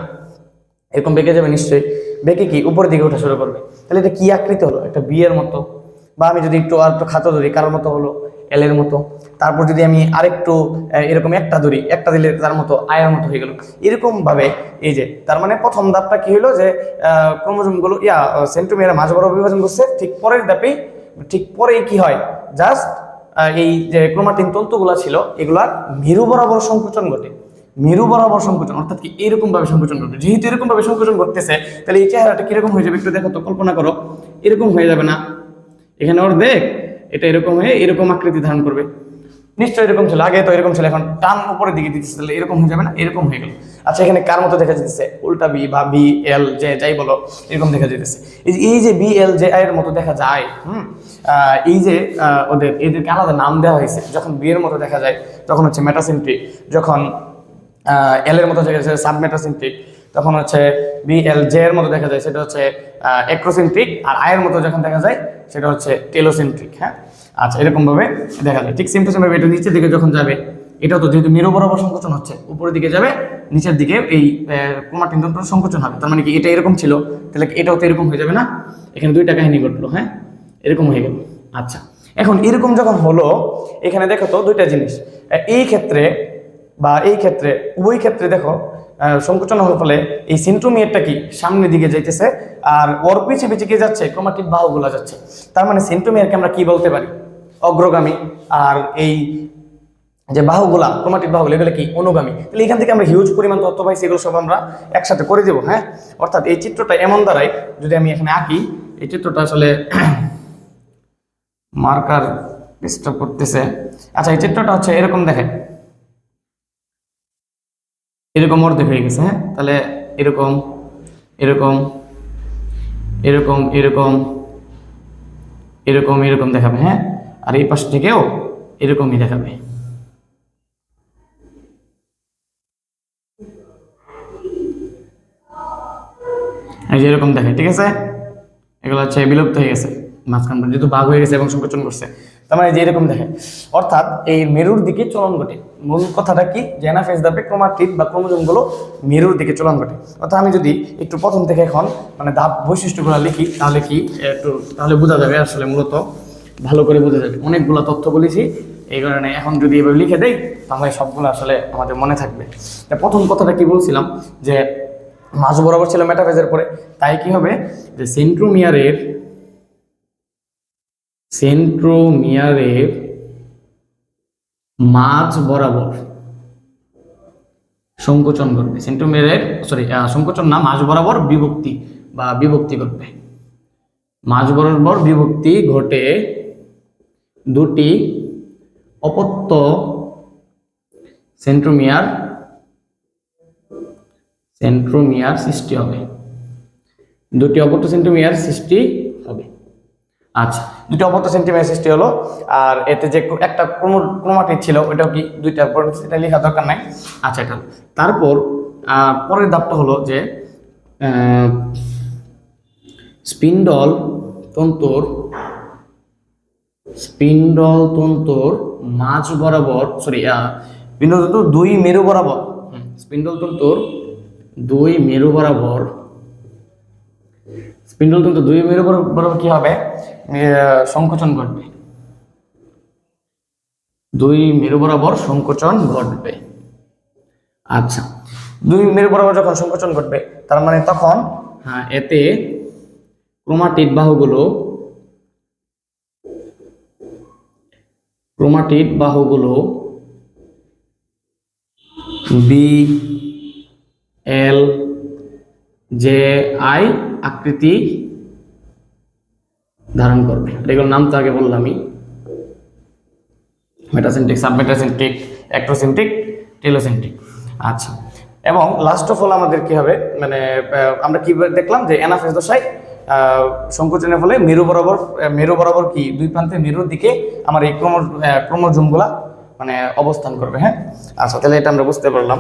এরকম বেঁকে যাবে নিশ্চয়ই। বেঁকে কি উপরের দিকে ওঠা শুরু করবে। তাহলে এটা কি আকৃতি হলো? একটা বিয়ের মতো। বা আমি যদি একটু আর একটু খাতো ধরি, কারোর মতো হলো এল এর মতো। তারপর যদি আমি আরেকটু এরকম একটা ধরি, একটা দিলে তার মতো আয়ের মতো হয়ে গেল। এরকম ভাবে এই যে, তার মানে প্রথম ধাপটা কি হলো? যে ক্রোমোজোমগুলো সেন্ট্রোমিয়ার মাঝ বরাবর বিভাজন করছে। ঠিক পরের ধাপেই, ঠিক পরেই কি হয়? জাস্ট এই যে ক্রোমাটিন তন্তুগুলো ছিল, এগুলার মেরু বরাবর সংকোচন ঘটে। মেরু বরাবর সংকোচন, অর্থাৎ কি এরকম ভাবে সংকোচন করবে। যেহেতু এরকম ভাবে সংকোচন করতেছে, তাহলে এই চেহারাটা কিরকম হয়ে যাবে? একটু দেখো তো, কল্পনা করো, এরকম হয়ে যাবে না? এখানে ওর দেখ, এটা এরকম হয়ে এরকম আকৃতি ধারণ করবে। নিশ্চয়ই এরকম ছিল, আগে তো এরকম ছিল, এখন টান উপরের দিকে দিতেছে, তাহলে এরকম হয়ে যাবে না? এরকম হয়ে গেল। আচ্ছা, এখানে কার মতো দেখা যেতেছে? উল্টা বি বা বি এল যে যাই বলো, এরকম দেখা যেতেছে। এই যে বি এল জে এর মতো দেখা যায়। এই যে এদেরকে আলাদা নাম দেওয়া হয়েছে। যখন বি এর মতো দেখা যায় তখন হচ্ছে মেটাসেন্ট্রিক, যখন এল এর মতো দেখা যায় সাবমেটাসেন্ট্রিক, তখন হচ্ছে বি এল জে এর মতো দেখা যায় সেটা হচ্ছে অ্যাক্রোসেন্ট্রিক, আর আয়ের মতো যখন দেখা যায় সেটা হচ্ছে টেলোসেন্ট্রিক। হ্যাঁ, আচ্ছা, এরকম ভাবে দেখা যায়। ঠিক সিম্পল ভাবে এটা নিচের দিকে যখন যাবে, এটাও তো যেহেতু মেরু বরাবর সংকোচন হচ্ছে, উপরের দিকে যাবে, নিচের দিকে এই ক্রোমাটিন তন্ত্র সংকোচন হবে। তার মানে কি এটা এরকম ছিল, তাহলে এটাও তো এরকম হয়ে যাবে না? এখানে দুইটা কাহিনী ঘটলো। হ্যাঁ, এরকম হয়ে গেল। আচ্ছা, এখন এরকম যখন হলো, এখানে দেখো তো দুইটা জিনিস। এই ক্ষেত্রে বা এই ক্ষেত্রে, উভয় ক্ষেত্রে দেখো সংকোচন হওয়ার ফলে এই সেন্ট্রোমিয়ারটা কি সামনের দিকে যাইতেছে, আর ওর পিছে পিছে কি যাচ্ছে? ক্রোমাটিড বাহুগুলো যাচ্ছে। তার মানে সেন্ট্রোমিয়ারকে আমরা কি বলতে পারি? অগ্রগামী। আর এই যে বাহুগুলা, ক্রোমাটিড বাহুগুলো, এগুলো কি? অনুগামী। তাহলে এখান থেকে আমরা হিউজ পরিমাণ তথ্য পাইছি, এগুলো সব আমরা একসাথে করে দেবো। হ্যাঁ, অর্থাৎ এই চিত্রটা এমন দাঁড়ায়, যদি আমি এখানে আঁকি, এই চিত্রটা আসলে মার্কার ডিস্টার্ব করতেছে। আচ্ছা, এই চিত্রটা হচ্ছে এরকম দেখে, এরকম অর্ধেক হয়ে গেছে। হ্যাঁ, তাহলে এরকম এরকম এরকম এরকম এরকম এরকম দেখাবে, হ্যাঁ, আর এই পাশ থেকেও এরকমই দেখাবে। এই যে এরকম দেখে, ঠিক আছে, এগুলো হচ্ছে বিলুপ্ত হয়ে গেছে, মাঝখান যেহেতু ভাগ হয়ে গেছে এবং সংকোচন করছে, তার মানে যে এরকম দেখে, অর্থাৎ এই মেরুর দিকে চলন ঘটে। মূল কথাটা কি, যে অ্যানাফেজ ধাপে ক্রোমাটিড বা ক্রোমোজোমগুলো মেরুর দিকে চলন ঘটে। অর্থাৎ আমি যদি একটু প্রথম থেকে এখন মানে ধাপ বৈশিষ্ট্যগুলো লিখি তাহলে কি একটু তাহলে বোঝা যাবে, আসলে মূলত ভালো করে বোঝা যাবে। অনেকগুলো তথ্য বলেছি, এই কারণে এখন যদি এভাবে লিখে দেই তাহলে সবগুলো আসলে আমাদের মনে থাকবে। প্রথম কথাটা কি বলছিলাম, যে মাঝ বরাবর ছিল মেটাফেজের পরে, তাই কি হবে, যে সেন্ট্রোমিয়ারের মাঝ বরাবর সংকোচন ঘটবে। সেন্ট্রোমিয়ারের সংকোচন না, মাঝ বরাবর বিভক্তি ঘটবে। মাঝ বরাবর বিভক্তি ঘটে দুটি অপত্য সেন্ট্রোমিয়ার সৃষ্টি হবে। দুটি অপত্য সেন্ট্রোমিয়ার সৃষ্টি হবে। আচ্ছা, দুটি অপত্য সেন্ট্রোমিয়ার সৃষ্টি হলো। আর এতে যে একটা ক্রোমাটিড ছিল ওটাও কি দুইটা, এটা লেখা দরকার নাই। আচ্ছা, এটা তারপর পরের ধাপটা হলো যে স্পিন্ডল তন্তুর মাঝ বরাবর স্পিন্ডল তন্তুর দুই মেরু বরাবর কি হবে, সংকোচন ঘটবে। দুই মেরু বরাবর সংকোচন ঘটবে। আচ্ছা, দুই মেরু বরাবর যখন সংকোচন ঘটবে তার মানে তখন এতে ক্রোমাটিড বাহুগুলো বি এল জে আই আকৃতি ধারণ করবে। এগুলোর নাম তো আগে বললামই, মেটাসেন্ট্রিক, সাবমেটাসেন্ট্রিক, অ্যাক্টোসেন্ট্রিক, টেলোসেন্ট্রিক। আচ্ছা, এবং লাস্ট অফ অল আমাদের কি হবে, মানে আমরা কি দেখলাম যে অ্যানাফেজ দশায় সংকোচনের ফলে মেরু বরাবর কি দুই প্রান্তে মেরুর দিকে আমার এই ক্রোমোজোমগুলা মানে অবস্থান করবে। হ্যাঁ, আচ্ছা, তাহলে এটা আমরা বুঝতে পারলাম।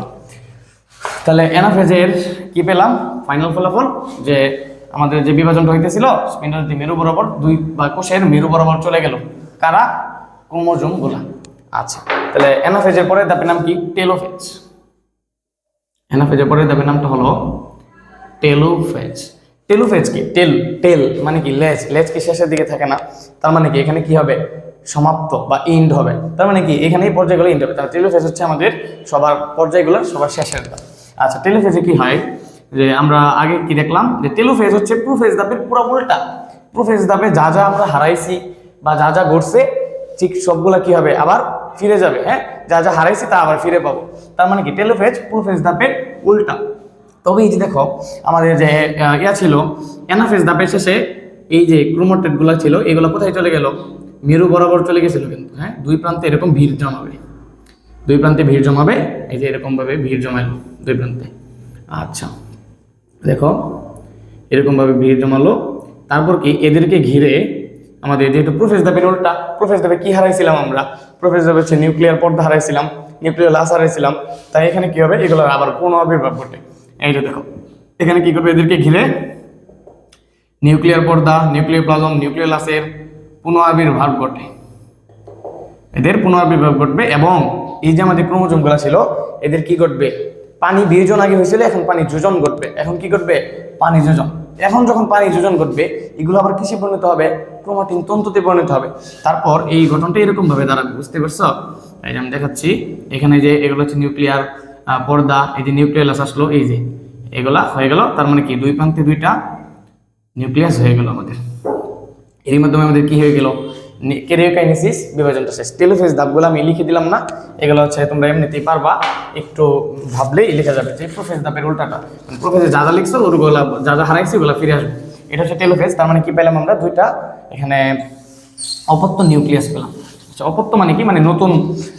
তাহলে অ্যানাফেজের কি পেলাম ফাইনাল ফলাফল, যে আমাদের যে বিভাজনটা হইতেছিল স্পিন্ডল মেরু বরাবর দুই বা কোষের মেরু বরাবর চলে গেল কারা, ক্রোমোজোমগুলা। আচ্ছা, তাহলে অ্যানাফেজের পরের ধাপের নাম কি, টেলোফেজ। অ্যানাফেজের পরের ধাপের নামটা হলো টেলোফেজ। টেলোফেজ কি, টেল মানে কি লেজ কি শেষের দিকে থাকে না, তার মানে কি এখানে কি হবে, সমাপ্ত বা ইন্ড হবে। তার মানে কি এখানে এই পর্যায়গুলো ইন্ড হবে। তাহলে টেলোফেজ হচ্ছে আমাদের সবার পর্যায়গুলোর সবার শেষের ধাপ। আচ্ছা, টেলোফেজে কি হয়, যে আমরা আগে কি দেখলাম, যে টেলোফেজ হচ্ছে প্রোফেজ ধাপের পুরো উল্টা। প্রোফেজ ধাপে যা যা আমরা হারাইছি বা যা যা ঘটছে ঠিক সবগুলা কি হবে, আবার ফিরে যাবে। হ্যাঁ, যা যা হারাইছি তা আবার ফিরে পাবো। তার মানে কি টেলোফেজ প্রোফেজ ধাপের উল্টা। তবে এই যে দেখো আমাদের যে ছিল অ্যানাফেজ ধাপের শেষে এই যে ক্রোমাটিডগুলো ছিল এগুলো কোথায় চলে গেল, মেরু বরাবর চলে গেছিল কিন্তু। হ্যাঁ, দুই প্রান্তে এরকম ভিড় জমাবে, এই যে এরকম ভাবে ভিড় জমালো দুই প্রান্তে। আচ্ছা, দেখো এরকম ভাবে ভিড় জমালো। তারপর কি এদেরকে ঘিরে আমাদের যেহেতু প্রোফেজ ধাপের উল্টা, প্রোফেজ ধাপে কি হারাইছিলাম আমরা, প্রোফেজ ধাপে হচ্ছে নিউক্লিয়ার পর্দা হারাইছিলাম, নিউক্লিয়ার লাস হারাইছিলাম। তাই এখানে কি হবে, এগুলো আবার পুনরাবির্ভাব ঘটে। এই যে দেখো এখানে কি করবে, এদেরকে ঘিরে নিউক্লিয়ার পর্দা, নিউক্লিয়ার প্লাজম, নিউক্লিয়ার লাসের পুনরাবির্ভাব ঘটে, এদের পুনরাবির্ভাব ঘটবে। এবং এই যে আমাদের ক্রোমোজোমগুলো ছিল এদের কি ঘটবে, পানি বিয়োজন আগে হয়েছিল, এখন পানি যোজন ঘটবে। এখন কি ঘটবে, পানি যোজন। এখন যখন পানি যোজন ঘটবে এগুলো আবার কিসে পরিণত হবে, ক্রোমাটিন তন্তুতে পরিণত হবে। তারপর এই গঠনটা এরকম ভাবে দাঁড়াবে, বুঝতে পারছো? এই যে আমি দেখাচ্ছি, এখানে যে এগুলো হচ্ছে নিউক্লিয়ার পর্দা, এই যে নিউক্লিয়ার লাস আসলো, এই যে এগুলা হয়ে গেল। তার মানে কি দুই প্রান্তে দুইটা নিউক্লিয়াস হয়ে গেল আমাদের। এর মাধ্যমে আমাদের কি হয়ে গেল, ক্যারিওকাইনেসিস বিভাজনটা শেষ। টেলোফেজ ধাপগুলো আমি লিখে দিলাম না, এগুলো হচ্ছে তোমরা এমনিতেই পারবা, একটু ভাবলেই লেখা যাবে। যে প্রোফেজ ধাপের উল্টাটা, প্রোফেজে যা যা লিখছো ওগুলো যা যা হারাইছি ওগুলো ফিরে আসবে। এটা হচ্ছে টেলোফেজ। তার মানে কি পেলাম আমরা, দুইটা এখানে অপত্য নিউক্লিয়াস পেলাম। আচ্ছা, অপত্য মানে কি, মানে নতুন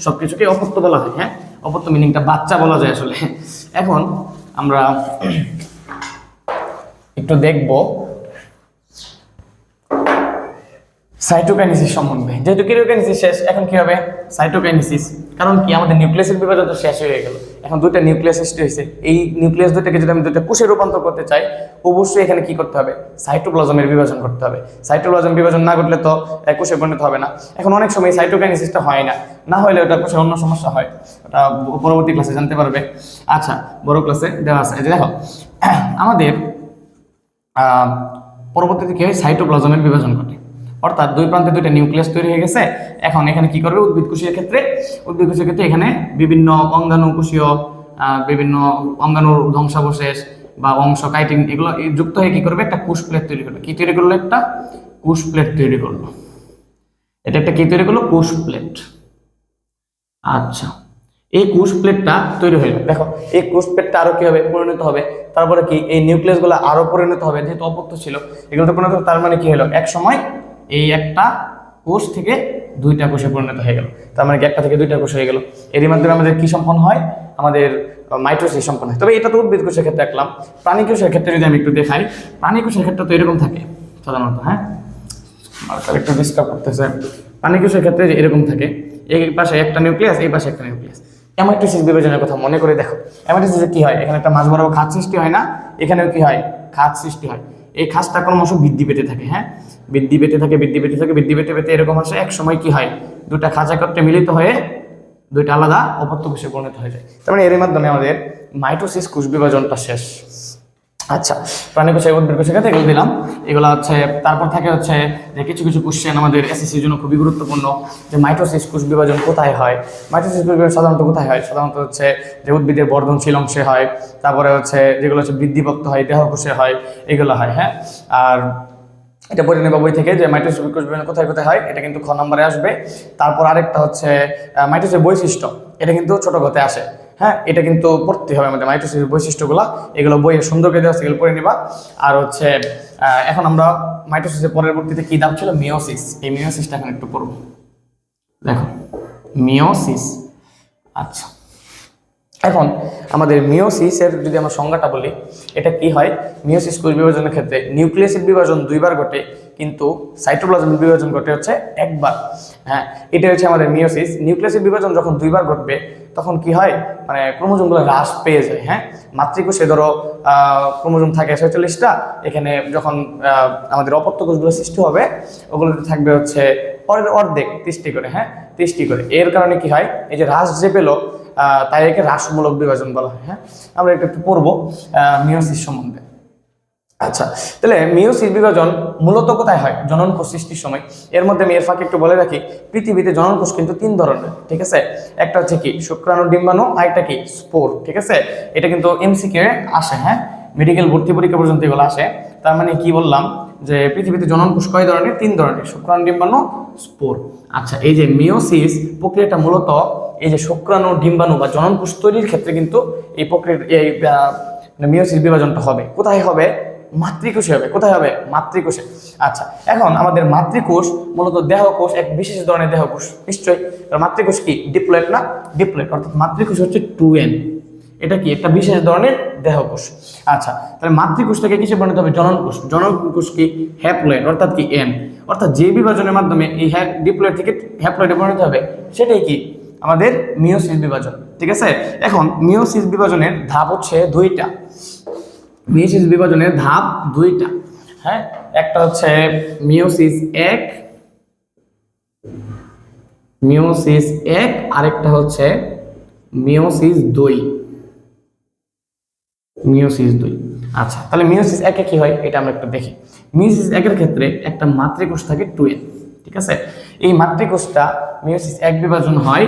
সবকিছুকে অপত্য বলা হয়। হ্যাঁ, অপত্য মিনিংটা বাচ্চা বলা যায় আসলে। এখন আমরা একটু দেখব সাইটোকাইনেসিস সম্বন্ধে। যেহেতু কিটোকাইনেসিস শেষ, এখন কি হবে সাইটোকাইনেসিস। কারণ কি আমাদের নিউক্লিয়াসের বিভাজন তো শেষ হয়ে গেল, এখন দুইটা নিউক্লিয়াস সৃষ্টি হয়েছে। এই নিউক্লিয়াস দুইটাকে যদি আমি দুইটা কোষে রূপান্তর করতে চাই, অবশ্যই এখানে কি করতে হবে, সাইটোপ্লাজমের বিভাজন করতে হবে। সাইটোপ্লাজম বিভাজন না করলে তো কোষে পরিণত হবে না। এখন অনেক সময় সাইটোকাইনেসিসটা হয় না, না হলে ওটা কোষে অন্য সমস্যা হয়, ওটা পরবর্তী ক্লাসে জানতে পারবে। আচ্ছা, বড় ক্লাসে দেওয়া আছে। দেখো আমাদের পরবর্তীতে কি হয়, সাইটোপ্লাজমের বিভাজন ঘটে, অর্থাৎ দুই প্রান্তে দুইটা নিউক্লিয়াস তৈরি হয়ে গেছে। এখন এখানে কি করবে, উদ্ভিদ কোষের ক্ষেত্রে এখানে বিভিন্ন অঙ্গাণু কোষীয় বিভিন্ন অঙ্গাণুর ধ্বংসাবশেষ বা অংশ কাইটিন এগুলো যুক্ত হয়ে কি করবে, একটা কোষ প্লেট তৈরি করবে। কি তৈরি করলো, একটা কোষ প্লেট তৈরি করলো। এটা একটা কি তৈরি করলো, কোষ প্লেট। আচ্ছা, এই কোষ প্লেটটা তৈরি হয়ে গেল। দেখো এই কোষ প্লেটটা আরো কি হবে, পরিণত হবে। তারপরে কি এই নিউক্লিয়াস গুলো আরো পরিণত হবে, যেহেতু অপত্য ছিল এগুলো তো পরিণত। তার মানে কি হলো, এক সময় এই একটা কোষ থেকে দুইটা কোষে পরিণত হয়ে গেল। তার মানে কি একটা থেকে দুইটা কোষ হয়ে গেল। এরই মাধ্যমে আমাদের কি সম্পন্ন হয়, আমাদের মাইটোসিস সম্পন্ন হয়। তবে এটা তো উদ্ভিদ কোষের ক্ষেত্রে দেখলাম। প্রাণী কোষের ক্ষেত্রে যদি আমি একটু দেখাই, প্রাণী কোষের ক্ষেত্রে তো এরকম থাকে সাধারণত। হ্যাঁ, একটু ডিস্টার্ব করতেছে। প্রাণী কোষের ক্ষেত্রে এরকম থাকে, এই পাশে একটা নিউক্লিয়াস, এই পাশে একটা নিউক্লিয়াস। অ্যামাইটোসিস বিভাজনের কথা মনে করে দেখো, অ্যামাইটোসিসে কি হয়, এখানে একটা মাঝ বরাবর খাঁজ সৃষ্টি হয় না, এখানেও কি হয়, খাঁজ সৃষ্টি হয়। এই খাঁজটা ক্রমশ বৃদ্ধি পেতে থাকে। হ্যাঁ, বৃদ্ধি পেতে থাকে, বৃদ্ধি পেতে থাকে, বৃদ্ধি পেতে পেতে এরকম আসে, এক সময় কি হয়, দুটা খাঁজ একত্রে মিলিত হয়ে দুইটা আলাদা অপত্য কোষে পরিণত হয়ে যায়। তার মানে এর মাধ্যমে আমাদের মাইটোসিস কোষ বিভাজনটা শেষ। আচ্ছা, প্রাণী কোষে উদ্ভিদ কোষের ক্ষেত্রে এগুলো দিলাম। এগুলো হচ্ছে তারপর থাকে হচ্ছে যে কিছু কিছু কোশ্চেন আমাদের এসএসসির জন্য খুবই গুরুত্বপূর্ণ, যে মাইটোসিস কোষ বিভাজন কোথায় হয়। মাইটোসিস কোষ বিভাজন সাধারণত কোথায় হয়, সাধারণত হচ্ছে যে উদ্ভিদের বর্ধনশীল অংশে হয়, তারপরে হচ্ছে যেগুলো হচ্ছে বৃদ্ধিপ্রাপ্ত হয়, দেহকোষে হয়, এগুলো হয়। হ্যাঁ, আর এটা পড়ে নেবা বই থেকে যে মাইটোসিস কোষ বিভাজন কোথায় কোথায় হয়, এটা কিন্তু খ নম্বরে আসবে। তারপর আরেকটা হচ্ছে মাইটোসিসের বৈশিষ্ট্য, এটা কিন্তু ছোট গতে আসে। হ্যাঁ, এটা কিন্তু পড়তে হবে আমাদের মাইটোসিসের বৈশিষ্ট্যগুলো, এগুলো বইয়ে সুন্দর করে দেওয়া আছে, এগুলো পড়ে নিবা। আর হচ্ছে এখন আমরা মাইটোসিসের পরবর্তীতে কি ধাপ ছিল, মিওসিস। এই মিওসিসটা এখন একটু পড়বো। দেখো মিওসিস। আচ্ছা, এখন আমাদের মিওসিসের যদি আমরা সংজ্ঞাটা বলি, এটা কি হয়, মিওসিস কোষ বিভাজনের ক্ষেত্রে নিউক্লিয়াসের বিভাজন দুইবার ঘটে, কিন্তু সাইটোপ্লাজমের বিভাজন ঘটে হচ্ছে একবার। হ্যাঁ, এটা হচ্ছে আমাদের মিওসিস। নিউক্লিয়াসের বিভাজন যখন দুইবার ঘটবে তখন কি হয়, মানে ক্রোমোজোমগুলো হ্রাস পেয়ে যায়। হ্যাঁ, মাতৃকোষে ধরো ক্রোমোজোম থাকে 46টা, এখানে যখন আমাদের অপত্য কোষগুলো সৃষ্টি হবে, ওগুলোতে থাকবে হচ্ছে অর্ধেক 30টি করে। হ্যাঁ, 30টি করে। এর কারণে কি হয়, এই যে হ্রাস যে পেলো, তাই একে হ্রাসমূলক বিভাজন বলা হয়। হ্যাঁ, আমরা একটু পড়বো মিওসিস সম্বন্ধে। আচ্ছা, তাহলে মিওসিস বিভাজন মূলত কোথায় হয়, জনন কোষ সৃষ্টির সময়। এর মধ্যে আমি এর ফাঁকে একটু বলে রাখি, পৃথিবীতে জনন কোষ কিন্তু 3 ধরনের। ঠিক আছে, একটা হচ্ছে কি শুক্রাণু ডিম্বাণু, আরেকটা কি স্পোর। ঠিক আছে, এটা কিন্তু এমসিকিউ আসে। হ্যাঁ, মেডিকেল ভর্তি পরীক্ষা পর্যন্ত এগুলো আসে। তার মানে কি বললাম, যে পৃথিবীতে জনন কোষ কয় ধরনের, 3 ধরনের, শুক্রাণু ডিম্বাণু স্পোর। আচ্ছা, এই যে মিওসিস প্রক্রিয়াটা মূলত এই যে শুক্রাণু ডিম্বাণু বা জনন কোষ তৈরির ক্ষেত্রে কিন্তু এই প্রক্রিয়া, এই মিওসিস বিভাজনটা হবে। কোথায় হবে, মাতৃকোষে হবে। কোথায় হবে, মাতৃকোষে। আচ্ছা, এখন আমাদের মাতৃকোষ মূলত দেহকোষ, এক বিশেষ ধরনের দেহকোষ নিশ্চয়ই। মাতৃকোষ কি ডিপ্লয়েড না, ডিপ্লয়েড, অর্থাৎ মাতৃকোষ হচ্ছে 2n। এটা কি একটা বিশেষ ধরনের দেহকোষ। আচ্ছা, তাহলে মাতৃকোষ থেকে কিসে পরিণত হবে, জনন কোষ। জনন কোষ কি হ্যাপ্লয়েড, অর্থাৎ কি n, অর্থাৎ যে বিভাজনের মাধ্যমে এই ডিপ্লয়েড থেকে হ্যাপ্লয়েডে পরিণত হবে সেটাই কি আমাদের মিওসিস বিভাজন। ঠিক আছে, এখন মিওসিস বিভাজনের ধাপ হচ্ছে 2টা। মিওসিস বিভাজনের ধাপ 2টা। হ্যাঁ, একটা হচ্ছে মিওসিস 1, মিওসিস 1, আরেকটা হচ্ছে মিওসিস 2, মিওসিস 2। আচ্ছা, তাহলে মিওসিস 1 এ কি হয় এটা আমরা একটু দেখি। মিওসিস 1 এর ক্ষেত্রে একটা মাতৃকোষ থাকে 2n। ঠিক আছে, এই মাতৃকোষটা মিওসিস 1 বিভাজন হয়,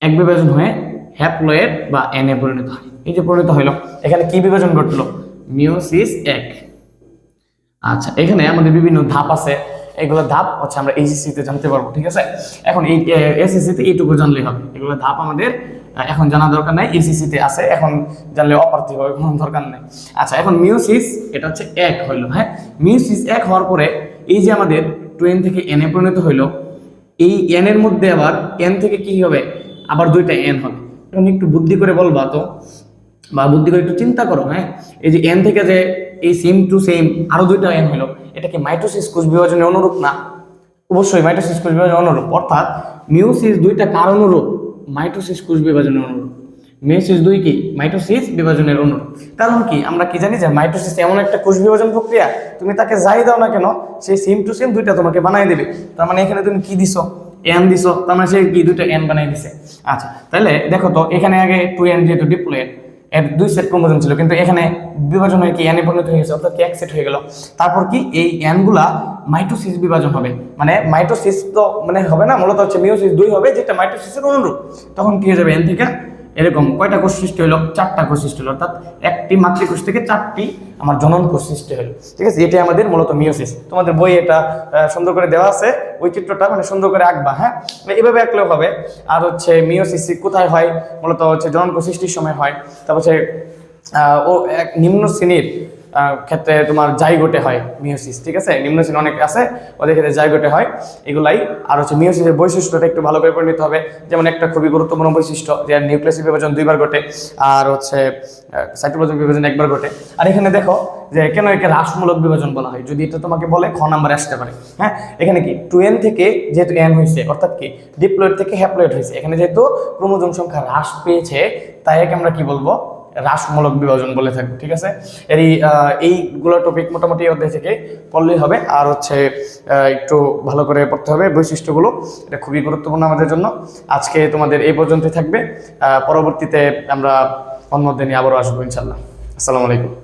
এক বিভাজন হয়ে হ্যাপ্লয়েড বা n এ পরিণত হয়। এই যে পরিণত হইলো, এখানে কি বিভাজন ঘটলো, মিওসিস 1। আচ্ছা, এখানে আমাদের বিভিন্ন ধাপ আছে, এগুলো ধাপ হচ্ছে আমরা এইচএসসি তে জানতে পারবো। ঠিক আছে, এখন এই এসএসসি তে এইটুকু জানলেই হবে, এগুলো ধাপ আমাদের এখন জানা দরকার নাই, এইচএসসি তে আছে, এখন জানলে অপার্থিব হবে, কোনো দরকার নেই। আচ্ছা, এখন মিওসিস এটা হচ্ছে 1 হইলো। হ্যাঁ, মিওসিস 1 হওয়ার পরে এই যে আমাদের 2n থেকে n এ পরিণত হইলো, এই n এর মধ্যে আবার n থেকে কি হবে, আবার 2টা n হবে। এখন একটু বুদ্ধি করে বলবা তো, বা বুদ্ধি করে একটু চিন্তা করো, হ্যাঁ, এই যে এন থেকে যে এই সেম টু সেম আরো দুইটা এন হলো, এটা কি মাইটোসিস কোষ বিভাজনের অনুরূপ না? অবশ্যই মাইটোসিস কোষ বিভাজনের অনুরূপ। অর্থাৎ মিওসিস দুইটা কার অনুরূপ? মাইটোসিস কোষ বিভাজনের অনুরূপ। মিওসিস দুই কি? মাইটোসিস বিভাজনের অনুরূপ। কারণ কি, আমরা কি জানি যে মাইটোসিস এমন একটা কোষ বিভাজন প্রক্রিয়া, তুমি তাকে যাই দাও না কেন সেই সেম টু সেম দুইটা তোমাকে বানাই দেবে। তার মানে এখানে তুমি কি দিছো? এন দিছো, তার মানে সে কি দুইটা এন বানাই দিছে। আচ্ছা, তাহলে দেখো তো এখানে আগে 2n যেহেতু ডিপ্লয়েড, এর 2 সেট ক্রোমোজোম ছিল, কিন্তু এখানে বিভাজন হয়ে কি এনে পরিণত হয়ে গেছে, অর্থাৎ কি 1 সেট হয়ে গেল। তারপর কি এই এন গুলা মাইটোসিস বিভাজন হবে, মানে মাইটোসিস তো মানে হবে না, মূলত হচ্ছে মিওসিস 2 হবে, যেটা মাইটোসিসের অনুরূপ। তখন কি হয়ে যাবে, এন থেকে এরকম কয়টা কোষ সৃষ্টি হলো? 4টা কোষ সৃষ্টি হলো, অর্থাৎ একটি মাতৃকোষ থেকে 4টি আমার জনন কোষ সৃষ্টি হলো। ঠিক আছে, এটাই আমাদের মূলত মিওসিস। তোমাদের বই এটা সুন্দর করে দেওয়া আছে, ওই চিত্রটা মানে সুন্দর করে আঁকবা, হ্যাঁ, এভাবে আঁকলেও হবে। আর হচ্ছে মিওসিস কোথায় হয়? মূলত হচ্ছে জনন কোষ সৃষ্টির সময় হয়। তারপর হচ্ছে ও এক নিম্ন শ্রেণীর ক্ষেত্রে তোমার জাইগোটে হয় মিওসিস। ঠিক আছে, নিম্ন শ্রেণী অনেক আছে, ওদের ক্ষেত্রে জাইগোটে হয় এগুলাই। আর হচ্ছে মিওসিসের বৈশিষ্ট্যটা একটু ভালো করে পড়ে নিতে হবে। যেমন একটা খুবই গুরুত্বপূর্ণ বৈশিষ্ট্য যে নিউক্লিয়াসের বিভাজন 2বার ঘটে, আর হচ্ছে সাইটোপ্লাজমিক বিভাজন 1বার ঘটে। আর এখানে দেখো যে কেন একে হ্রাসমূলক বিভাজন বলা হয়, যদি এটা তোমাকে বলে খ নাম্বারে আসতে পারে। হ্যাঁ, এখানে কি 2n থেকে যেহেতু n হয়েছে, অর্থাৎ কি ডিপ্লয়েড থেকে হ্যাপ্লয়েড হয়েছে, এখানে যেহেতু ক্রোমোজোম সংখ্যা হ্রাস পেয়েছে, তাই একে আমরা কি বলবো? হ্রাসমূলক বিভাজন বলে থাকবো। ঠিক আছে, এইগুলো টপিক মোটামুটি অধ্যায় থেকে পড়লেই হবে। আর হচ্ছে একটু ভালো করে পড়তে হবে বৈশিষ্ট্যগুলো, এটা খুবই গুরুত্বপূর্ণ আমাদের জন্য। আজকে তোমাদের এই পর্যন্তই থাকবে, পরবর্তীতে আমরা অন্য দিনে আবারও আসবো ইনশাল্লাহ। আসসালামু আলাইকুম।